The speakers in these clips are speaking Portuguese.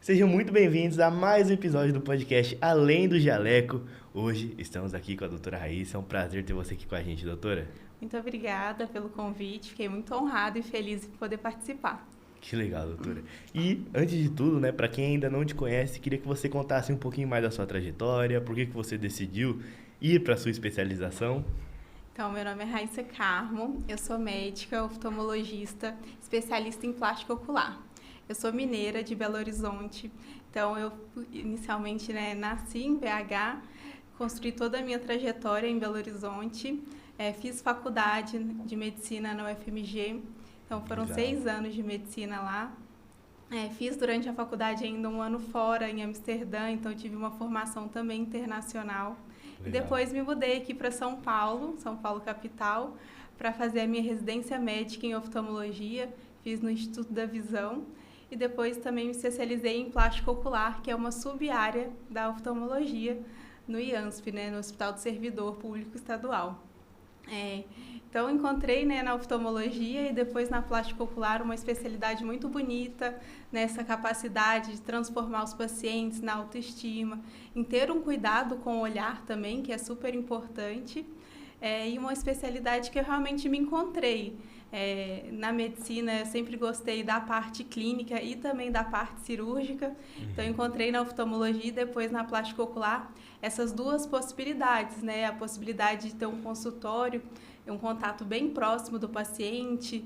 Sejam muito bem-vindos a mais um episódio do podcast Além do Jaleco. Hoje estamos aqui com a doutora Raíssa. É um prazer ter você aqui com a gente, doutora. Muito obrigada pelo convite, fiquei muito honrada e feliz em poder participar. Que legal, doutora. E, antes de tudo, né, para quem ainda não te conhece, queria que você contasse um pouquinho mais da sua trajetória, por que você decidiu ir para a sua especialização. Então, meu nome é Raíssa Carmo, eu sou médica, oftalmologista, especialista em plástico ocular. Eu sou mineira de Belo Horizonte, então eu inicialmente nasci em BH, construí toda a minha trajetória em Belo Horizonte, fiz faculdade de medicina na UFMG, então foram Legal. 6 anos de medicina lá. Fiz durante a faculdade ainda um ano fora, em Amsterdã, então tive uma formação também internacional. Legal. E depois me mudei aqui para São Paulo capital, para fazer a minha residência médica em oftalmologia, fiz no Instituto da Visão. E depois também me especializei em plástico ocular, que é uma sub-área da oftalmologia no IANSP, no Hospital do Servidor Público Estadual. Então, encontrei na oftalmologia e depois na plástico ocular uma especialidade muito bonita, nessa capacidade de transformar os pacientes na autoestima, em ter um cuidado com o olhar também, que é super importante, e uma especialidade que eu realmente me encontrei. Na medicina, eu sempre gostei da parte clínica e também da parte cirúrgica. Então, encontrei na oftalmologia e depois na plástico ocular essas duas possibilidades, a possibilidade de ter um consultório, um contato bem próximo do paciente,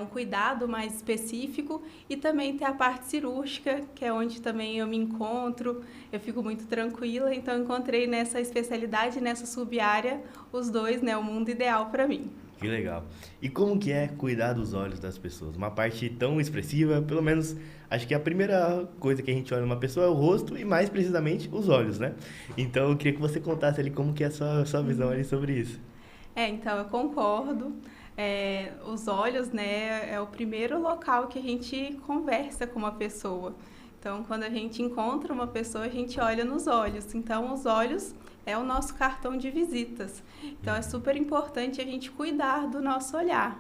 um cuidado mais específico e também ter a parte cirúrgica, que é onde também eu me encontro, eu fico muito tranquila, então encontrei nessa especialidade, nessa sub-área, os dois, o mundo ideal para mim. Que legal. E como que é cuidar dos olhos das pessoas? Uma parte tão expressiva, pelo menos, acho que a primeira coisa que a gente olha numa pessoa é o rosto e mais precisamente os olhos, né? Então eu queria que você contasse ali como que é a sua visão ali sobre isso. Então eu concordo. Os olhos, é o primeiro local que a gente conversa com uma pessoa. Então, quando a gente encontra uma pessoa, a gente olha nos olhos. Então, os olhos é o nosso cartão de visitas. Então, é super importante a gente cuidar do nosso olhar.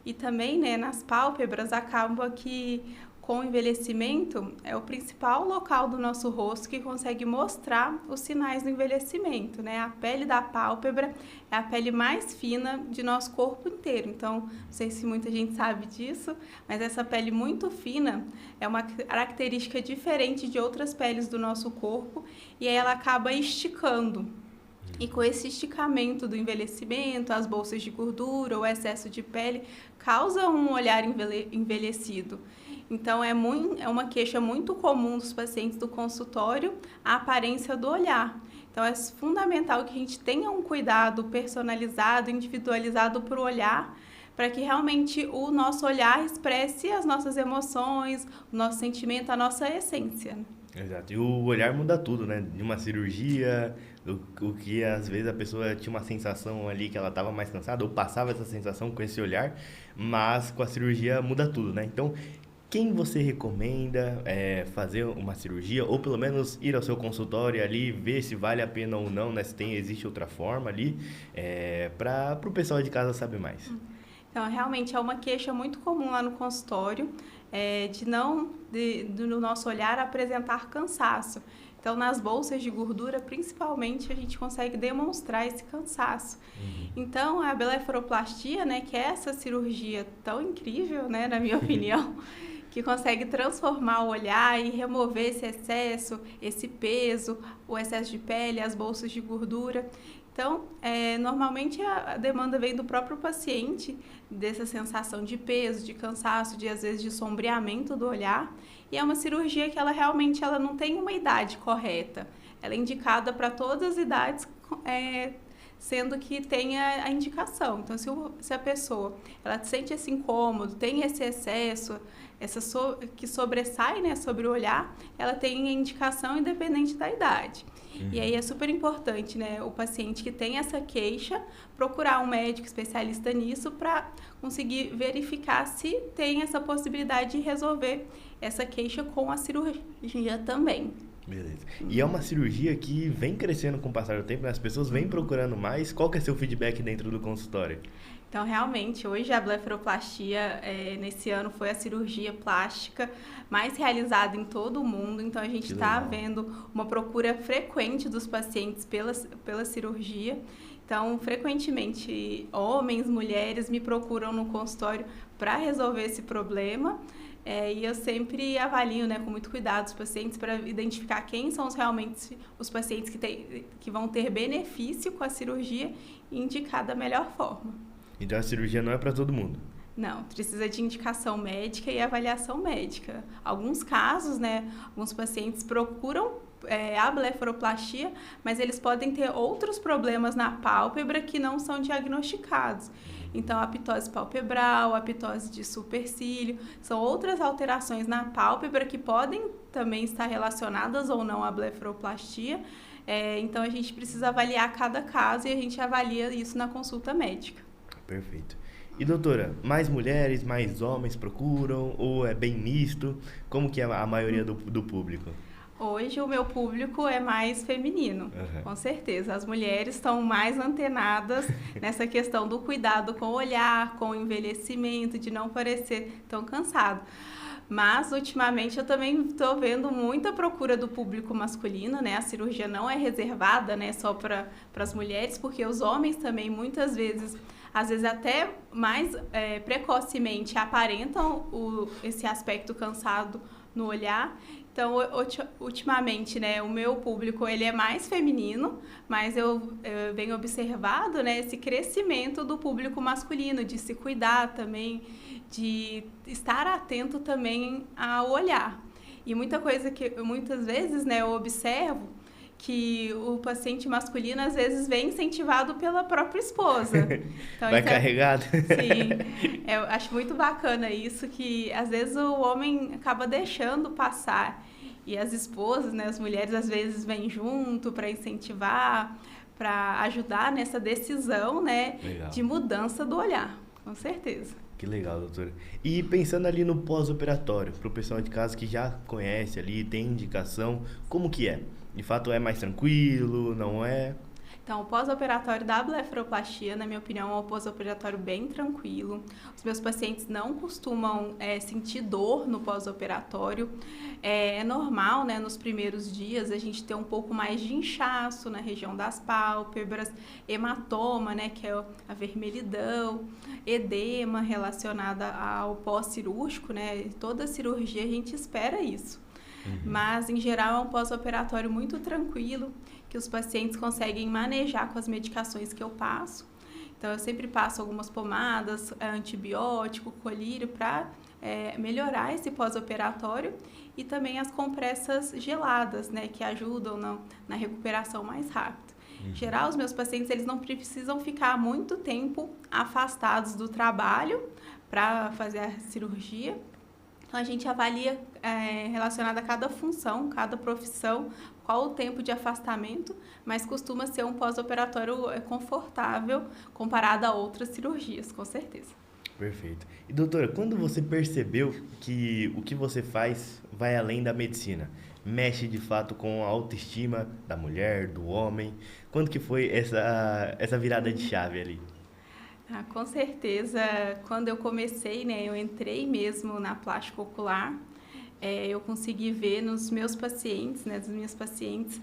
E também, nas pálpebras, acaba que com o envelhecimento é o principal local do nosso rosto que consegue mostrar os sinais do envelhecimento, A pele da pálpebra é a pele mais fina de nosso corpo inteiro. Então, não sei se muita gente sabe disso, mas essa pele muito fina é uma característica diferente de outras peles do nosso corpo e aí ela acaba esticando. E com esse esticamento do envelhecimento, as bolsas de gordura, o excesso de pele, causa um olhar envelhecido. Então, é uma queixa muito comum dos pacientes do consultório, a aparência do olhar. Então, é fundamental que a gente tenha um cuidado personalizado, individualizado para o olhar, para que realmente o nosso olhar expresse as nossas emoções, o nosso sentimento, a nossa essência. Exato. E o olhar muda tudo, né? De uma cirurgia, o que às vezes a pessoa tinha uma sensação ali que ela estava mais cansada, ou passava essa sensação com esse olhar, mas com a cirurgia muda tudo, né? Então, quem você recomenda fazer uma cirurgia, ou pelo menos ir ao seu consultório ali, ver se vale a pena ou não, né? Se existe outra forma ali, para o pessoal de casa saber mais. Então, realmente é uma queixa muito comum lá no consultório, do nosso olhar apresentar cansaço. Então, nas bolsas de gordura, principalmente, a gente consegue demonstrar esse cansaço. Então, a blefaroplastia, que é essa cirurgia tão incrível, na minha opinião, que consegue transformar o olhar e remover esse excesso, esse peso, o excesso de pele, as bolsas de gordura. Então, normalmente a demanda vem do próprio paciente, dessa sensação de peso, de cansaço, às vezes de sombreamento do olhar. E é uma cirurgia que ela realmente não tem uma idade correta. Ela é indicada para todas as idades, sendo que tem a indicação. Então, se a pessoa ela sente esse incômodo, tem esse excesso, que sobressai sobre o olhar, ela tem a indicação independente da idade. E aí é super importante, o paciente que tem essa queixa, procurar um médico especialista nisso para conseguir verificar se tem essa possibilidade de resolver essa queixa com a cirurgia também. Beleza. E é uma cirurgia que vem crescendo com o passar do tempo, né? As pessoas vêm procurando mais. Qual que é seu feedback dentro do consultório? Então, realmente, hoje a blefaroplastia, nesse ano, foi a cirurgia plástica mais realizada em todo o mundo. Então, a gente Que está legal. vendo uma procura frequente dos pacientes pela cirurgia. Então, frequentemente, homens, mulheres me procuram no consultório para resolver esse problema. E eu sempre avalio, né, com muito cuidado os pacientes para identificar quem são realmente os pacientes que vão ter benefício com a cirurgia e indicar da melhor forma. Então a cirurgia não é para todo mundo. Não, precisa de indicação médica e avaliação médica. Alguns casos, né, alguns pacientes procuram a blefaroplastia, mas eles podem ter outros problemas na pálpebra que não são diagnosticados. Então, a pitose palpebral, a pitose de supercílio, são outras alterações na pálpebra que podem também estar relacionadas ou não à blefaroplastia. Então, a gente precisa avaliar cada caso e a gente avalia isso na consulta médica. Perfeito. E doutora, mais mulheres, mais homens procuram ou é bem misto? Como que é a maioria do público? Hoje o meu público é mais feminino, com certeza. As mulheres estão mais antenadas nessa questão do cuidado com o olhar, com o envelhecimento, de não parecer tão cansado. Mas, ultimamente, eu também estou vendo muita procura do público masculino, né? A cirurgia não é reservada, né, só para as mulheres, porque os homens também, muitas vezes, às vezes até mais precocemente, aparentam esse aspecto cansado no olhar. Então, ultimamente, né, o meu público ele é mais feminino, mas eu venho observado, né, esse crescimento do público masculino, de se cuidar também, de estar atento também ao olhar. E muita coisa que muitas vezes, né, eu observo que o paciente masculino às vezes vem incentivado pela própria esposa. Então, vai carregado? Sim, eu acho muito bacana isso, que às vezes o homem acaba deixando passar e as esposas, né, as mulheres às vezes vêm junto para incentivar, para ajudar nessa decisão, né, de mudança do olhar, com certeza. Que legal, doutora. E pensando ali no pós-operatório, para o pessoal de casa que já conhece ali, tem indicação, como que é? De fato é mais tranquilo, não é? Então, o pós-operatório da blefaroplastia, na minha opinião, é um pós-operatório bem tranquilo. Os meus pacientes não costumam sentir dor no pós-operatório. É normal, né, nos primeiros dias, a gente ter um pouco mais de inchaço na região das pálpebras, hematoma, né, que é a vermelhidão, edema relacionada ao pós-cirúrgico, né? Toda cirurgia a gente espera isso. Mas, em geral, é um pós-operatório muito tranquilo, que os pacientes conseguem manejar com as medicações que eu passo. Então, eu sempre passo algumas pomadas, antibiótico, colírio, para melhorar esse pós-operatório e também as compressas geladas, né, que ajudam na recuperação mais rápida. Em geral, os meus pacientes eles não precisam ficar muito tempo afastados do trabalho para fazer a cirurgia. Então, a gente avalia relacionado a cada função, cada profissão, qual o tempo de afastamento, mas costuma ser um pós-operatório confortável comparado a outras cirurgias, com certeza. Perfeito. E doutora, quando você percebeu que o que você faz vai além da medicina, mexe de fato com a autoestima da mulher, do homem, quando que foi essa virada de chave ali? Com certeza, quando eu comecei, né, eu entrei mesmo na plástica ocular, eu consegui ver nos meus pacientes, né, das minhas pacientes,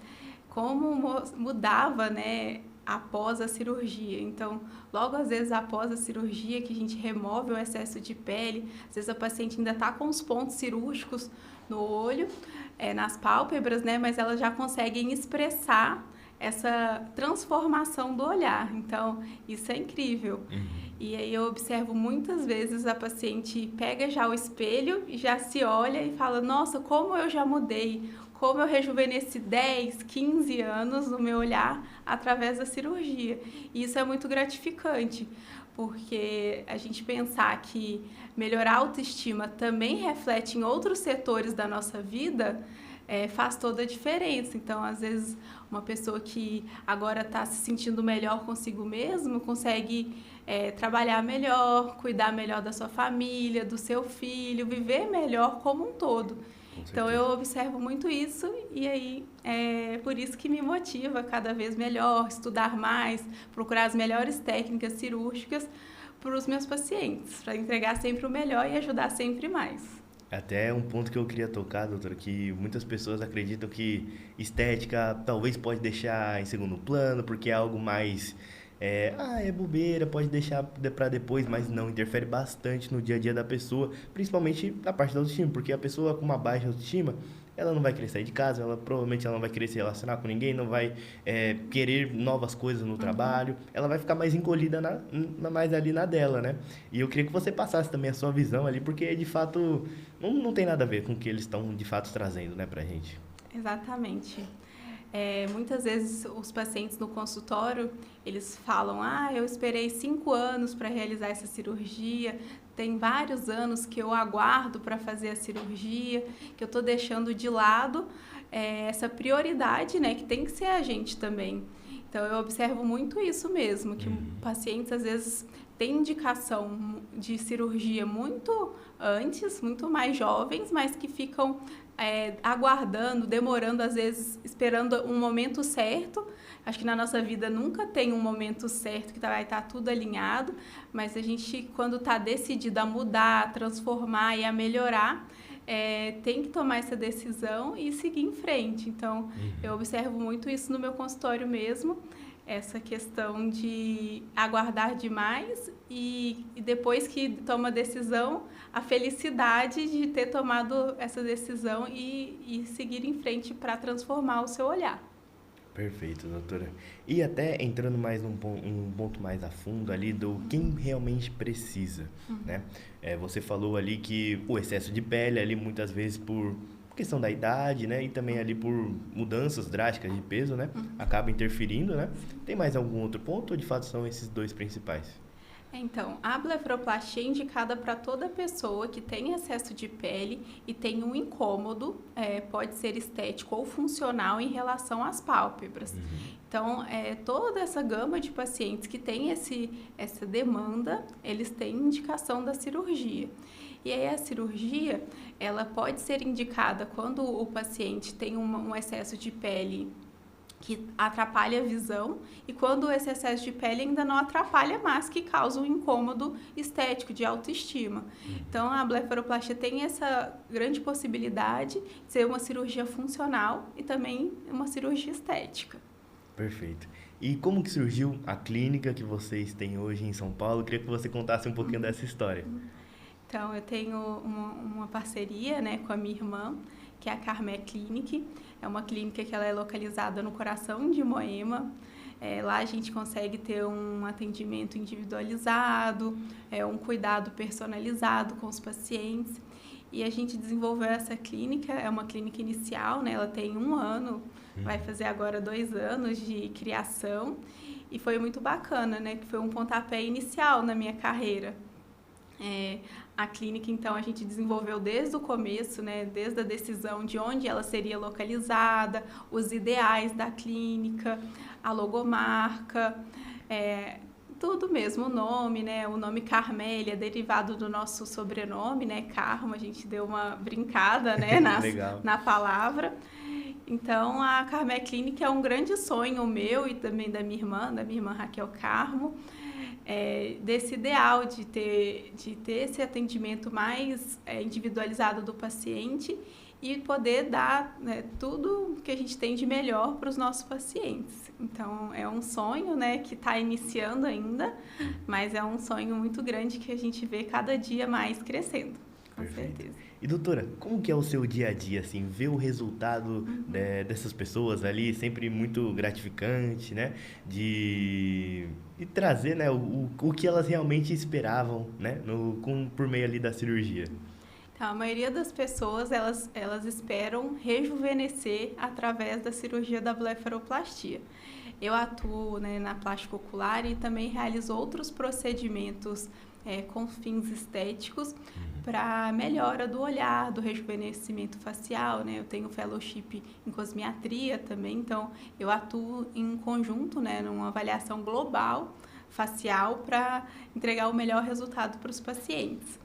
como mudava, né, após a cirurgia. Então, logo às vezes após a cirurgia, que a gente remove o excesso de pele, às vezes a paciente ainda está com os pontos cirúrgicos no olho, nas pálpebras, né, mas elas já conseguem expressar essa transformação do olhar. Então, isso é incrível. E aí eu observo muitas vezes a paciente pega já o espelho e já se olha e fala, nossa, como eu já mudei, como eu rejuvenesci 10, 15 anos no meu olhar através da cirurgia. E isso é muito gratificante, porque a gente pensar que melhorar a autoestima também reflete em outros setores da nossa vida, faz toda a diferença. Então, às vezes, uma pessoa que agora está se sentindo melhor consigo mesmo, consegue trabalhar melhor, cuidar melhor da sua família, do seu filho, viver melhor como um todo. Então, eu observo muito isso e aí é por isso que me motiva cada vez melhor, estudar mais, procurar as melhores técnicas cirúrgicas, para os meus pacientes, para entregar sempre o melhor e ajudar sempre mais. Até um ponto que eu queria tocar, doutora, que muitas pessoas acreditam que estética talvez pode deixar em segundo plano, porque é algo mais, é bobeira, pode deixar para depois, mas não, interfere bastante no dia a dia da pessoa, principalmente na parte da autoestima, porque a pessoa com uma baixa autoestima, ela não vai querer sair de casa, provavelmente ela não vai querer se relacionar com ninguém, não vai querer novas coisas no trabalho, ela vai ficar mais encolhida mais ali na dela, né? E eu queria que você passasse também a sua visão ali, porque de fato não tem nada a ver com o que eles estão de fato trazendo, né, pra gente. Exatamente. Muitas vezes os pacientes no consultório, eles falam, eu esperei 5 anos para realizar essa cirurgia, tem vários anos que eu aguardo para fazer a cirurgia, que eu estou deixando de lado essa prioridade, né, que tem que ser a gente também. Então, eu observo muito isso mesmo, que pacientes, às vezes, têm indicação de cirurgia muito antes, muito mais jovens, mas que ficam aguardando, demorando, às vezes, esperando um momento certo. Acho que na nossa vida nunca tem um momento certo que vai estar tudo alinhado, mas a gente, quando está decidido a mudar, a transformar e a melhorar, tem que tomar essa decisão e seguir em frente. Então, eu observo muito isso no meu consultório mesmo, essa questão de aguardar demais e depois que toma a decisão, a felicidade de ter tomado essa decisão e seguir em frente para transformar o seu olhar. Perfeito, doutora. E até entrando mais um ponto mais a fundo ali do quem realmente precisa, né? Você falou ali que o excesso de pele ali muitas vezes por questão da idade, né? E também ali por mudanças drásticas de peso, né? Acaba interferindo, né? Tem mais algum outro ponto ou de fato são esses dois principais? Então, a blefaroplastia é indicada para toda pessoa que tem excesso de pele e tem um incômodo, pode ser estético ou funcional em relação às pálpebras. Então, toda essa gama de pacientes que tem essa demanda, eles têm indicação da cirurgia. E aí a cirurgia, ela pode ser indicada quando o paciente tem um excesso de pele que atrapalha a visão e quando esse excesso de pele ainda não atrapalha, mas que causa um incômodo estético, de autoestima. Então, a blefaroplastia tem essa grande possibilidade de ser uma cirurgia funcional e também uma cirurgia estética. Perfeito. E como que surgiu a clínica que vocês têm hoje em São Paulo? Eu queria que você contasse um pouquinho dessa história. Então, eu tenho uma parceria, né, com a minha irmã, que é a Carmé Clinic. É uma clínica que ela é localizada no coração de Moema. Lá a gente consegue ter um atendimento individualizado, um cuidado personalizado com os pacientes. E a gente desenvolveu essa clínica, é uma clínica inicial, né? Ela tem 1 ano, vai fazer agora 2 anos de criação. E foi muito bacana, né? Que foi um pontapé inicial na minha carreira. A clínica, então, a gente desenvolveu desde o começo, né, desde a decisão de onde ela seria localizada, os ideais da clínica, a logomarca, tudo mesmo, o nome, né, o nome Carmélia, derivado do nosso sobrenome, né, Carmo, a gente deu uma brincada, né, na palavra. Então, a Carmé Clínica é um grande sonho meu e também da minha irmã Raquel Carmo, desse ideal de ter esse atendimento mais individualizado do paciente e poder dar, né, tudo que a gente tem de melhor para os nossos pacientes. Então, é um sonho, né, que está iniciando ainda, mas é um sonho muito grande que a gente vê cada dia mais crescendo, com certeza. E doutora, como que é o seu dia a dia, assim, ver o resultado dessas pessoas ali, sempre muito gratificante, né, de trazer, né, o que elas realmente esperavam, né, por meio ali da cirurgia? Então, a maioria das pessoas, elas esperam rejuvenescer através da cirurgia da blefaroplastia. Eu atuo, né, na plástica ocular e também realizo outros procedimentos com fins estéticos para melhora do olhar, do rejuvenescimento facial, né? Eu tenho fellowship em cosmiatria também, então eu atuo em conjunto, né, numa avaliação global facial para entregar o melhor resultado para os pacientes.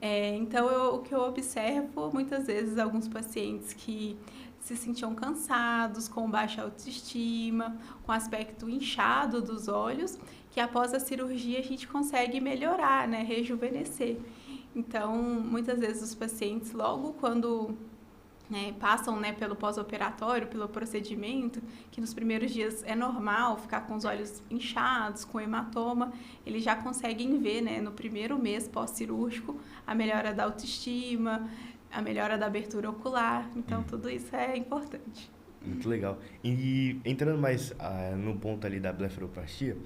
Então, o que eu observo, muitas vezes, alguns pacientes que se sentiam cansados, com baixa autoestima, com aspecto inchado dos olhos, que após a cirurgia a gente consegue melhorar, né, rejuvenescer. Então, muitas vezes os pacientes, logo quando passam, né, pelo pós-operatório, pelo procedimento, que nos primeiros dias é normal ficar com os olhos inchados, com hematoma, eles já conseguem ver, né, no primeiro mês pós-cirúrgico, a melhora da autoestima, a melhora da abertura ocular. Então, tudo isso é importante. Muito legal. E entrando mais no ponto ali da blefaroplastia,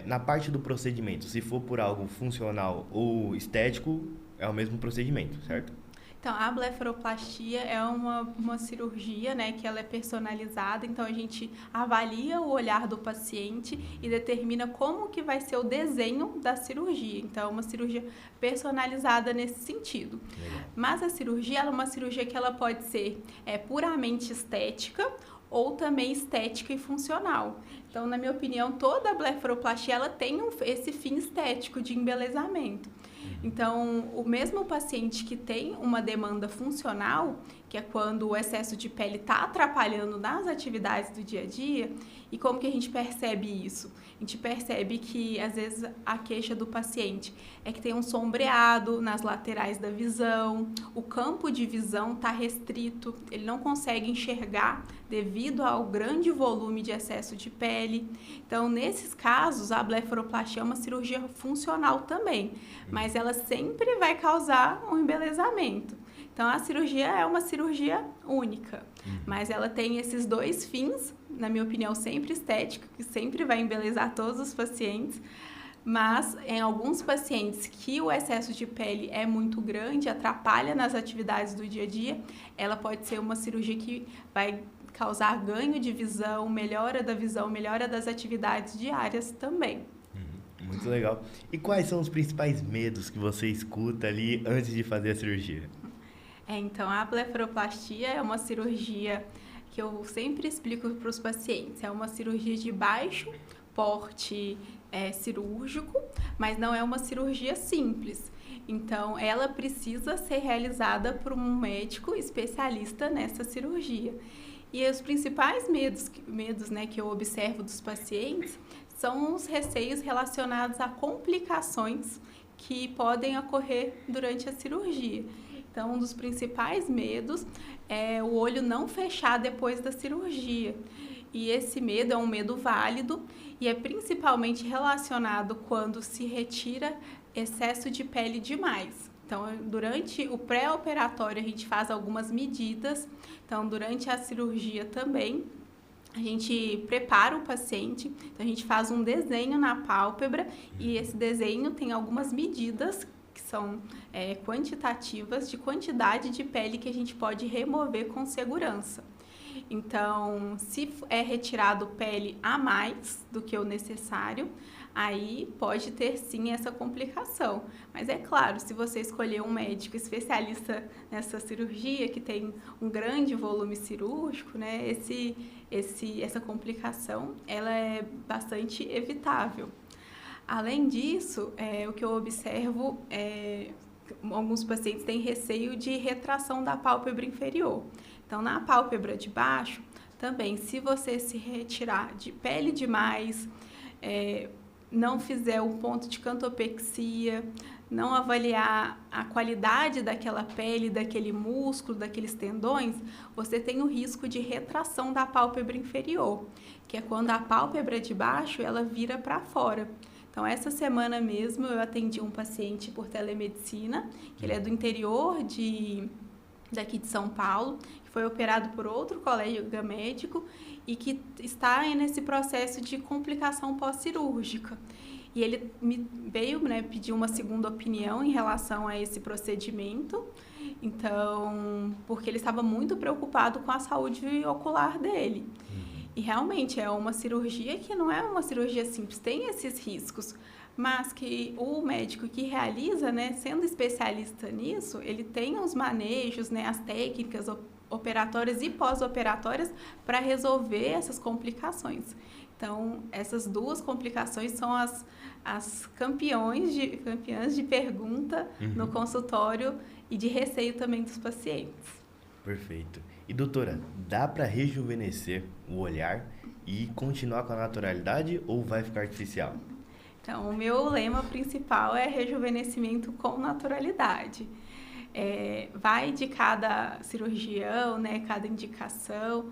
na parte do procedimento, se for por algo funcional ou estético, é o mesmo procedimento, certo? Então, a blefaroplastia é uma cirurgia, né, que ela é personalizada, então a gente avalia o olhar do paciente e determina como que vai ser o desenho da cirurgia. Então, é uma cirurgia personalizada nesse sentido. Legal. Mas a cirurgia, ela é uma cirurgia que ela pode ser puramente estética ou também estética e funcional. Então, na minha opinião, toda a blefaroplastia ela tem esse fim estético de embelezamento. Então, o mesmo paciente que tem uma demanda funcional, que é quando o excesso de pele está atrapalhando nas atividades do dia a dia, e como que a gente percebe isso? A gente percebe que, às vezes, a queixa do paciente é que tem um sombreado nas laterais da visão, o campo de visão está restrito, ele não consegue enxergar devido ao grande volume de excesso de pele. Então, nesses casos, a blefaroplastia é uma cirurgia funcional também, mas ela sempre vai causar um embelezamento. Então, a cirurgia é uma cirurgia única, mas ela tem esses dois fins, na minha opinião, sempre estético, que sempre vai embelezar todos os pacientes, mas em alguns pacientes que o excesso de pele é muito grande, atrapalha nas atividades do dia a dia, ela pode ser uma cirurgia que vai causar ganho de visão, melhora da visão, melhora das atividades diárias também. Muito legal. E quais são os principais medos que você escuta ali antes de fazer a cirurgia? Então, a blefaroplastia é uma cirurgia que eu sempre explico para os pacientes. É uma cirurgia de baixo porte cirúrgico, mas não é uma cirurgia simples. Então, ela precisa ser realizada por um médico especialista nessa cirurgia. E os principais medos, né, que eu observo dos pacientes são os receios relacionados a complicações que podem ocorrer durante a cirurgia. Então, um dos principais medos é o olho não fechar depois da cirurgia. E esse medo é um medo válido e é principalmente relacionado quando se retira excesso de pele demais. Então, durante o pré-operatório, a gente faz algumas medidas. Então, durante a cirurgia também, a gente prepara o paciente. Então, a gente faz um desenho na pálpebra e esse desenho tem algumas medidas que são quantitativas de quantidade de pele que a gente pode remover com segurança. Então, se é retirado pele a mais do que o necessário, aí pode ter sim essa complicação. Mas é claro, se você escolher um médico especialista nessa cirurgia, que tem um grande volume cirúrgico, né, essa complicação ela é bastante evitável. Além disso, o que eu observo alguns pacientes têm receio de retração da pálpebra inferior. Então, na pálpebra de baixo, também, se você se retirar de pele demais, não fizer um ponto de cantopexia, não avaliar a qualidade daquela pele, daquele músculo, daqueles tendões, você tem o risco de retração da pálpebra inferior, que é quando a pálpebra de baixo ela vira para fora. Então, essa semana mesmo eu atendi um paciente por telemedicina, que ele é do interior daqui de São Paulo, que foi operado por outro colega médico e que está nesse processo de complicação pós-cirúrgica. E ele me veio, né, pedir uma segunda opinião em relação a esse procedimento, então, porque ele estava muito preocupado com a saúde ocular dele. E realmente é uma cirurgia que não é uma cirurgia simples, tem esses riscos, mas que o médico que realiza, né, sendo especialista nisso, ele tem os manejos, né, as técnicas operatórias e pós-operatórias para resolver essas complicações. Então, essas duas complicações são as campeãs de pergunta no consultório e de receio também dos pacientes. Perfeito. E doutora, dá para rejuvenescer o olhar e continuar com a naturalidade ou vai ficar artificial? Então, o meu lema principal é rejuvenescimento com naturalidade. Vai de cada cirurgião, né, cada indicação,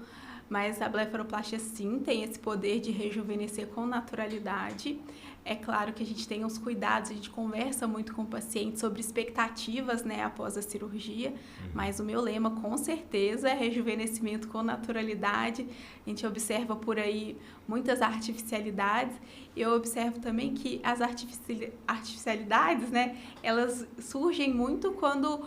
mas a blefaroplastia sim tem esse poder de rejuvenescer com naturalidade. É claro que a gente tem os cuidados, a gente conversa muito com o paciente sobre expectativas, né, após a cirurgia, mas o meu lema com certeza é rejuvenescimento com naturalidade. A gente observa por aí muitas artificialidades. Eu observo também que as artificialidades, né, elas surgem muito quando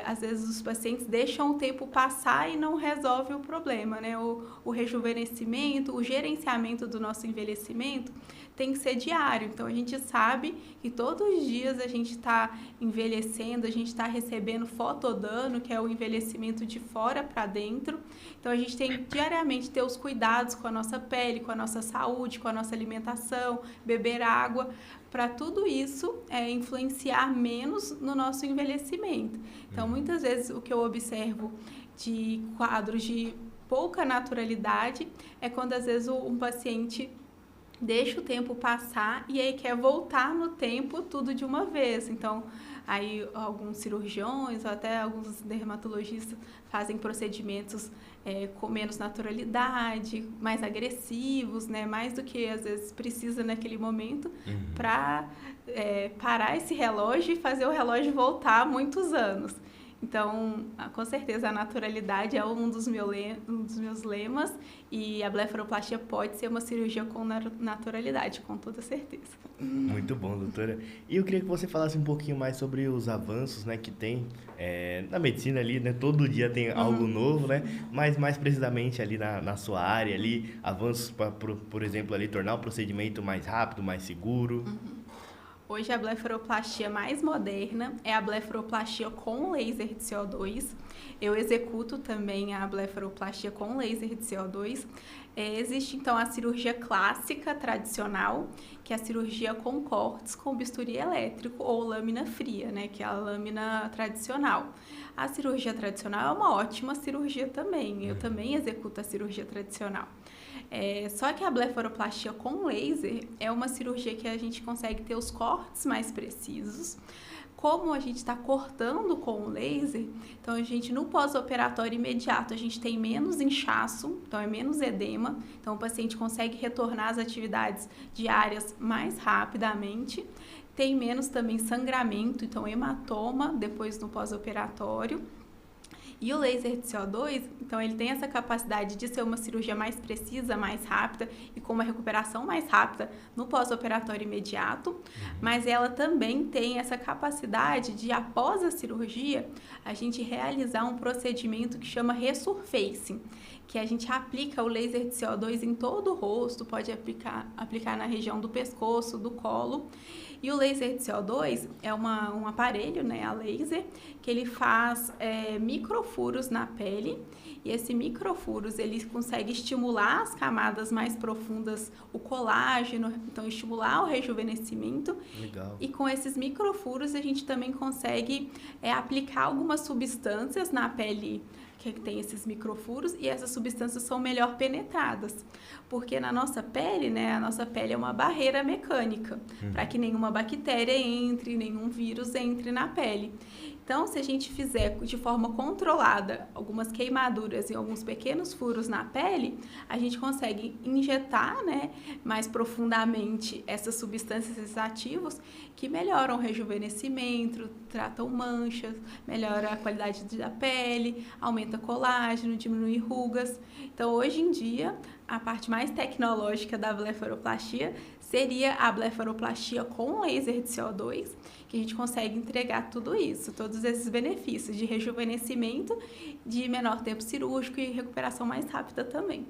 às vezes os pacientes deixam o tempo passar e não resolve o problema, né? O rejuvenescimento, o gerenciamento do nosso envelhecimento tem que ser diário. Então, a gente sabe que todos os dias a gente está envelhecendo, a gente está recebendo fotodano, que é o envelhecimento de fora para dentro. Então, a gente tem diariamente ter os cuidados com a nossa pele, com a nossa saúde, com a nossa alimentação, beber água, para tudo isso influenciar menos no nosso envelhecimento. Então, muitas vezes o que eu observo de quadros de pouca naturalidade é quando às vezes um paciente deixa o tempo passar e aí quer voltar no tempo tudo de uma vez. Então, aí alguns cirurgiões ou até alguns dermatologistas fazem procedimentos com menos naturalidade, mais agressivos, né? Mais do que às vezes precisa naquele momento para parar esse relógio e fazer o relógio voltar há muitos anos. Então, com certeza, a naturalidade é um dos meus lemas e a blefaroplastia pode ser uma cirurgia com naturalidade, com toda certeza. Muito bom, doutora. E eu queria que você falasse um pouquinho mais sobre os avanços, né, que tem na medicina ali, né? Todo dia tem algo novo, né? Mas mais precisamente ali na sua área, ali, avanços para, por exemplo, ali, tornar o procedimento mais rápido, mais seguro. Hoje a blefaroplastia mais moderna é a blefaroplastia com laser de CO2. Eu executo também a blefaroplastia com laser de CO2. Existe então a cirurgia clássica tradicional, que é a cirurgia com cortes com bisturi elétrico ou lâmina fria, né, que é a lâmina tradicional. A cirurgia tradicional é uma ótima cirurgia também. Eu também executo a cirurgia tradicional. Só que a blefaroplastia com laser é uma cirurgia que a gente consegue ter os cortes mais precisos. Como a gente está cortando com o laser, então a gente no pós-operatório imediato a gente tem menos inchaço, então é menos edema, então o paciente consegue retornar às atividades diárias mais rapidamente, tem menos também sangramento, então hematoma depois no pós-operatório. E o laser de CO2, então ele tem essa capacidade de ser uma cirurgia mais precisa, mais rápida e com uma recuperação mais rápida no pós-operatório imediato, mas ela também tem essa capacidade de, após a cirurgia, a gente realizar um procedimento que chama resurfacing, que a gente aplica o laser de CO2 em todo o rosto, pode aplicar na região do pescoço, do colo. E o laser de CO2 é um aparelho, né, a laser, que ele faz microfuros na pele. E esse microfuros, ele consegue estimular as camadas mais profundas, o colágeno, então estimular o rejuvenescimento. Legal. E com esses microfuros, a gente também consegue aplicar algumas substâncias na pele que tem esses microfuros e essas substâncias são melhor penetradas, porque na nossa pele, né, a nossa pele é uma barreira mecânica para que nenhuma bactéria entre, nenhum vírus entre na pele. Então, se a gente fizer de forma controlada algumas queimaduras e alguns pequenos furos na pele, a gente consegue injetar, né, mais profundamente essas substâncias, esses ativos que melhoram o rejuvenescimento, tratam manchas, melhora a qualidade da pele, aumenta colágeno, diminui rugas. Então, hoje em dia, a parte mais tecnológica da blefaroplastia seria a blefaroplastia com laser de CO2, que a gente consegue entregar tudo isso, todos esses benefícios de rejuvenescimento, de menor tempo cirúrgico e recuperação mais rápida também.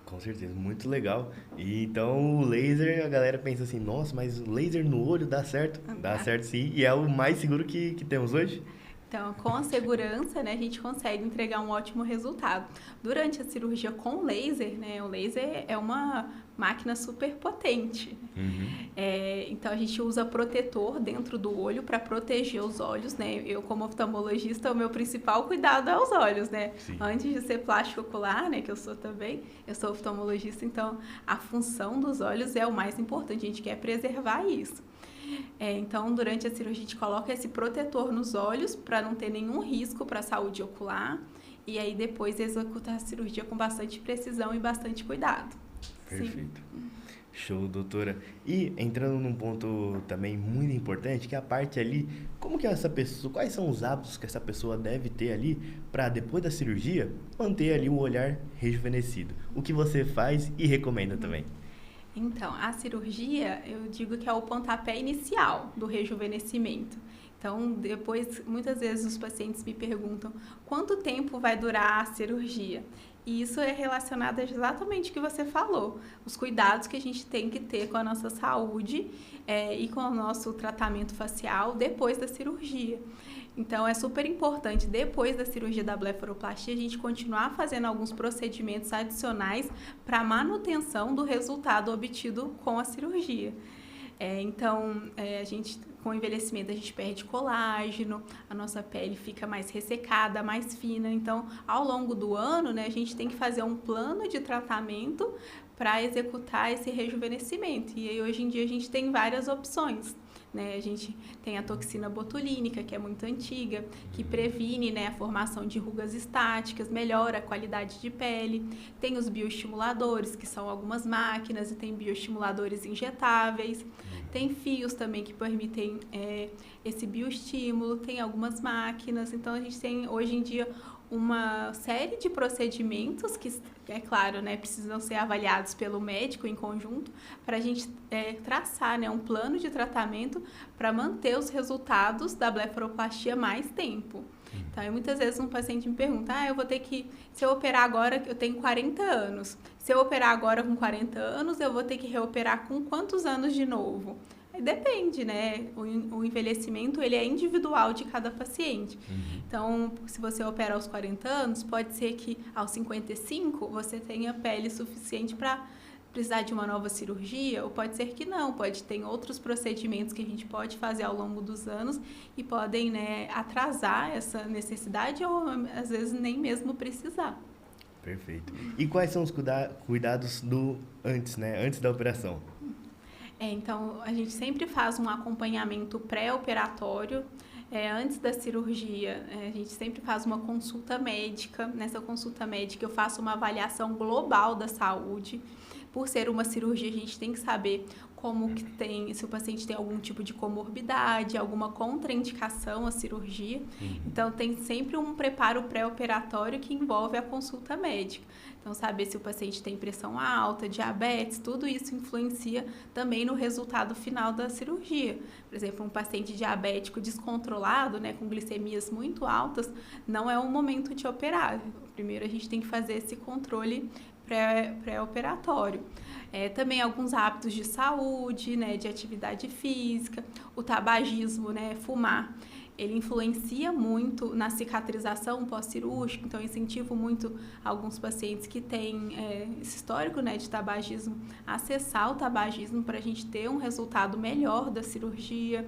Com certeza, muito legal. E então o laser, a galera pensa assim, nossa, mas o laser no olho dá certo? Dá certo sim, e é o mais seguro que temos hoje? Então, com a segurança, né, a gente consegue entregar um ótimo resultado. Durante a cirurgia com laser, né, o laser é uma máquina super potente. Uhum. Então, a gente usa protetor dentro do olho para proteger os olhos, né? Eu, como oftalmologista, o meu principal cuidado é os olhos, né? Sim. Antes de ser plástico ocular, né, que eu sou também, eu sou oftalmologista, então a função dos olhos é o mais importante, a gente quer preservar isso. Então, durante a cirurgia, a gente coloca esse protetor nos olhos para não ter nenhum risco para a saúde ocular e aí depois executar a cirurgia com bastante precisão e bastante cuidado. Perfeito. Sim. Show, doutora. E entrando num ponto também muito importante, que é a parte ali, como que essa pessoa, quais são os hábitos que essa pessoa deve ter ali para depois da cirurgia manter ali o olhar rejuvenescido? O que você faz e recomenda também? Então, a cirurgia, eu digo que é o pontapé inicial do rejuvenescimento. Então, depois, muitas vezes os pacientes me perguntam quanto tempo vai durar a cirurgia. E isso é relacionado exatamente ao que você falou, os cuidados que a gente tem que ter com a nossa saúde e com o nosso tratamento facial depois da cirurgia. Então, é super importante, depois da cirurgia da blefaroplastia, a gente continuar fazendo alguns procedimentos adicionais para manutenção do resultado obtido com a cirurgia. A gente, com o envelhecimento, a gente perde colágeno, a nossa pele fica mais ressecada, mais fina. Então, ao longo do ano, né, a gente tem que fazer um plano de tratamento para executar esse rejuvenescimento. E aí, hoje em dia, a gente tem várias opções. Né? A gente tem a toxina botulínica, que é muito antiga, que previne, né, a formação de rugas estáticas, melhora a qualidade de pele. Tem os bioestimuladores, que são algumas máquinas, e tem bioestimuladores injetáveis. Tem fios também que permitem esse bioestímulo, tem algumas máquinas. Então, a gente tem, hoje em dia, uma série de procedimentos que, é claro, né, precisam ser avaliados pelo médico em conjunto para a gente traçar, né, um plano de tratamento para manter os resultados da blefaroplastia mais tempo. Então, muitas vezes um paciente me pergunta, se eu operar agora, eu tenho 40 anos, se eu operar agora com 40 anos, eu vou ter que reoperar com quantos anos de novo? Depende, né? O envelhecimento, ele é individual de cada paciente. Então, se você opera aos 40 anos, pode ser que aos 55 você tenha pele suficiente para precisar de uma nova cirurgia, ou pode ser que não, pode ter outros procedimentos que a gente pode fazer ao longo dos anos e podem, né, atrasar essa necessidade ou às vezes nem mesmo precisar. Perfeito. E quais são os cuidados do antes, né? Antes da operação? Então, a gente sempre faz um acompanhamento pré-operatório. Antes da cirurgia, a gente sempre faz uma consulta médica. Nessa consulta médica, eu faço uma avaliação global da saúde. Por ser uma cirurgia, a gente tem que saber se o paciente tem algum tipo de comorbidade, alguma contraindicação à cirurgia. Então, tem sempre um preparo pré-operatório que envolve a consulta médica. Então, saber se o paciente tem pressão alta, diabetes, tudo isso influencia também no resultado final da cirurgia. Por exemplo, um paciente diabético descontrolado, né, com glicemias muito altas, não é o momento de operar. Primeiro, a gente tem que fazer esse controle pré-operatório. Também alguns hábitos de saúde, né, de atividade física, o tabagismo, né, fumar. Ele influencia muito na cicatrização pós-cirúrgica, então eu incentivo muito alguns pacientes que têm esse histórico, né, de tabagismo, a acessar o tabagismo para a gente ter um resultado melhor da cirurgia.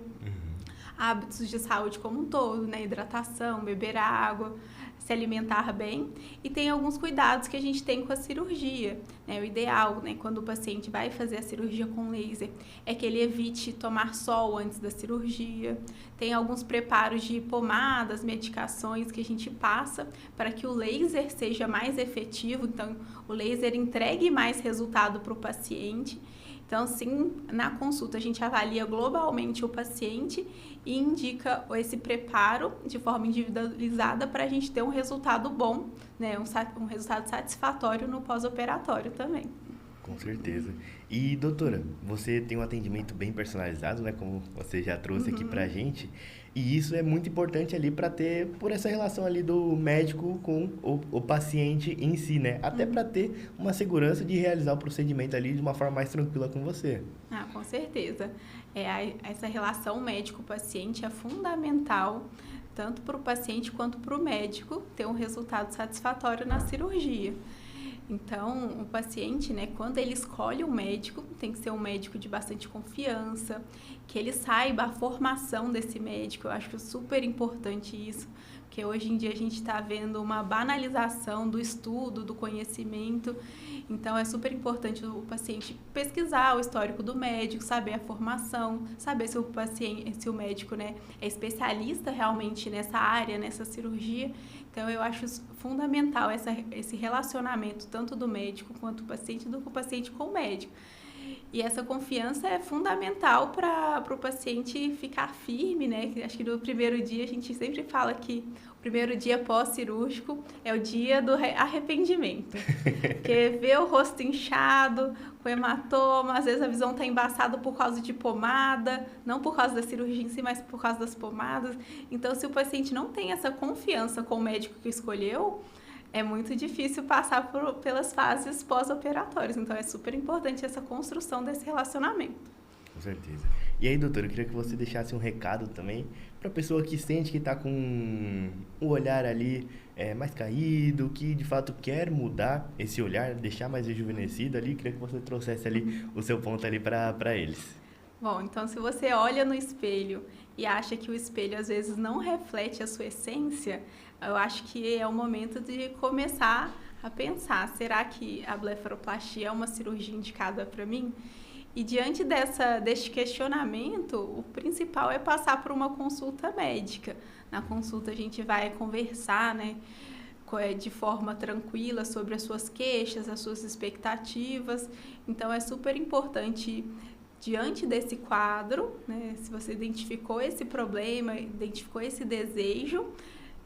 Hábitos de saúde como um todo, né, hidratação, beber água, se alimentar bem, e tem alguns cuidados que a gente tem com a cirurgia, né? O ideal, né, quando o paciente vai fazer a cirurgia com laser, é que ele evite tomar sol antes da cirurgia. Tem alguns preparos de pomadas, medicações que a gente passa para que o laser seja mais efetivo, então o laser entregue mais resultado para o paciente. Então, sim, na consulta a gente avalia globalmente o paciente e indica esse preparo de forma individualizada para a gente ter um resultado bom, né? Um resultado satisfatório no pós-operatório também. Com certeza. E, doutora, você tem um atendimento bem personalizado, né? Como você já trouxe aqui pra gente. E isso é muito importante ali para ter, por essa relação ali do médico com o paciente em si, né? Até para ter uma segurança de realizar o procedimento ali de uma forma mais tranquila com você. Com certeza. Essa relação médico-paciente é fundamental, tanto para o paciente quanto para o médico ter um resultado satisfatório na cirurgia. Então, o paciente, né, quando ele escolhe um médico, tem que ser um médico de bastante confiança, que ele saiba a formação desse médico. Eu acho super importante isso, porque hoje em dia a gente está vendo uma banalização do estudo, do conhecimento. Então, é super importante o paciente pesquisar o histórico do médico, saber a formação, saber se o paciente, se o médico, né, é especialista realmente nessa área, nessa cirurgia. Então, eu acho fundamental esse relacionamento tanto do médico quanto do paciente com o médico. E essa confiança é fundamental para o paciente ficar firme, né? Acho que no primeiro dia, a gente sempre fala que o primeiro dia pós-cirúrgico é o dia do arrependimento. Porque ver o rosto inchado, com hematoma, às vezes a visão está embaçada por causa de pomada, não por causa da cirurgia em si, mas por causa das pomadas. Então, se o paciente não tem essa confiança com o médico que escolheu, é muito difícil passar pelas fases pós-operatórias. Então, é super importante essa construção desse relacionamento. Com certeza. E aí, doutor, eu queria que você deixasse um recado também para a pessoa que sente que está com o olhar ali mais caído, que de fato quer mudar esse olhar, deixar mais rejuvenescido ali. Queria que você trouxesse ali o seu ponto ali para eles. Bom, então se você olha no espelho e acha que o espelho às vezes não reflete a sua essência, eu acho que é o momento de começar a pensar, será que a blefaroplastia é uma cirurgia indicada para mim? E diante deste questionamento, o principal é passar por uma consulta médica. Na consulta a gente vai conversar, né, de forma tranquila sobre as suas queixas, as suas expectativas. Então é super importante, diante desse quadro, né, se você identificou esse problema, identificou esse desejo,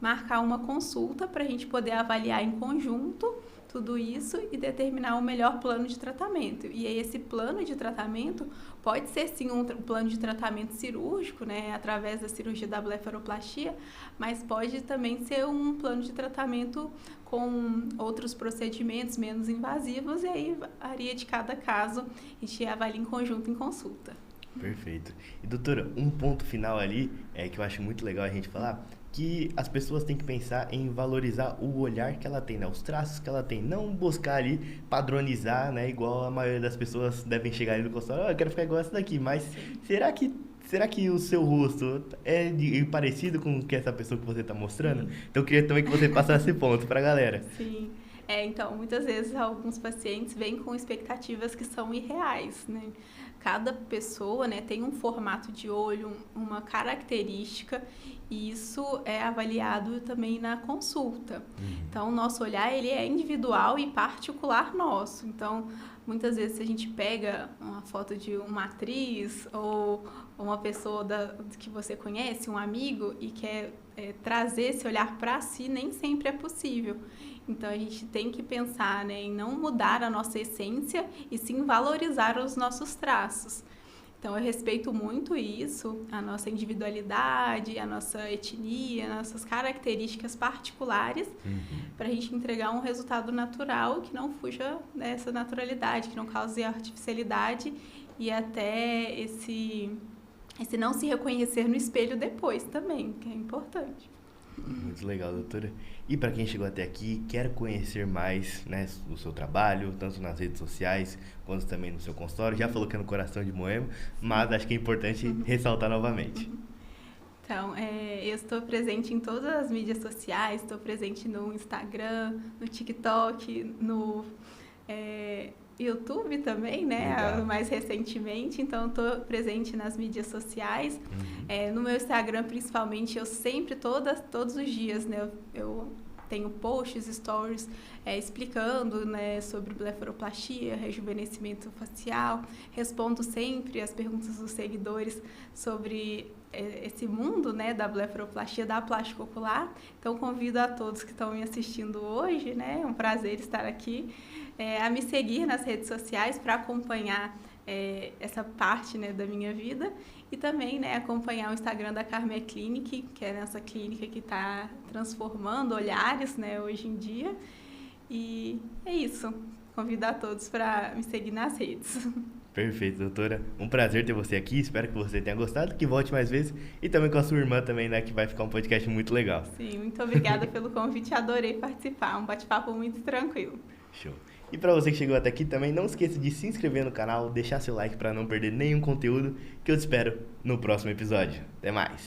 marcar uma consulta para a gente poder avaliar em conjunto tudo isso e determinar o melhor plano de tratamento. E aí esse plano de tratamento pode ser sim um plano de tratamento cirúrgico, né, através da cirurgia da blefaroplastia, mas pode também ser um plano de tratamento com outros procedimentos menos invasivos, e aí varia de cada caso, a gente avalia em conjunto em consulta. Perfeito. E doutora, um ponto final ali que eu acho muito legal a gente falar, que as pessoas têm que pensar em valorizar o olhar que ela tem, né? Os traços que ela tem, não buscar ali padronizar, né? Igual a maioria das pessoas devem chegar ali no consultório, eu quero ficar igual essa daqui, mas será que o seu rosto é parecido com o que essa pessoa que você está mostrando? Sim. Então eu queria também que você passasse esse ponto para a galera. Sim. Então, muitas vezes alguns pacientes vêm com expectativas que são irreais, né? Cada pessoa, né, tem um formato de olho, uma característica, e isso é avaliado também na consulta. Então, o nosso olhar, ele é individual e particular nosso. Então, muitas vezes, se a gente pega uma foto de uma atriz ou uma pessoa que você conhece, um amigo, e quer trazer esse olhar para si, nem sempre é possível. Então, a gente tem que pensar, né, em não mudar a nossa essência e sim valorizar os nossos traços. Então, eu respeito muito isso, a nossa individualidade, a nossa etnia, nossas características particulares, para a gente entregar um resultado natural que não fuja dessa naturalidade, que não cause artificialidade e até esse não se reconhecer no espelho depois também, que é importante. Muito legal, doutora. E para quem chegou até aqui, quer conhecer mais, né, o seu trabalho, tanto nas redes sociais, quanto também no seu consultório, já falou que é no Coração de Moema, mas acho que é importante ressaltar novamente. Então, eu estou presente em todas as mídias sociais, estou presente no Instagram, no TikTok, no YouTube também, né? Mais recentemente, então estou presente nas mídias sociais. No meu Instagram, principalmente, eu sempre, todos os dias, né? Eu tenho posts, stories explicando, né, sobre blefaroplastia, rejuvenescimento facial. Respondo sempre as perguntas dos seguidores sobre esse mundo, né, da blefaroplastia, da plástica ocular. Então, convido a todos que estão me assistindo hoje, né? É um prazer estar aqui. A me seguir nas redes sociais para acompanhar essa parte, né, da minha vida e também, né, acompanhar o Instagram da Carmé Clinic, que é essa clínica que está transformando olhares, né, hoje em dia. E é isso. Convido a todos para me seguir nas redes. Perfeito, doutora. Um prazer ter você aqui. Espero que você tenha gostado, que volte mais vezes. E também com a sua irmã também, né? Que vai ficar um podcast muito legal. Sim, muito obrigada pelo convite. Adorei participar. Um bate-papo muito tranquilo. Show. E para você que chegou até aqui também, não esqueça de se inscrever no canal, deixar seu like para não perder nenhum conteúdo, que eu te espero no próximo episódio. Até mais!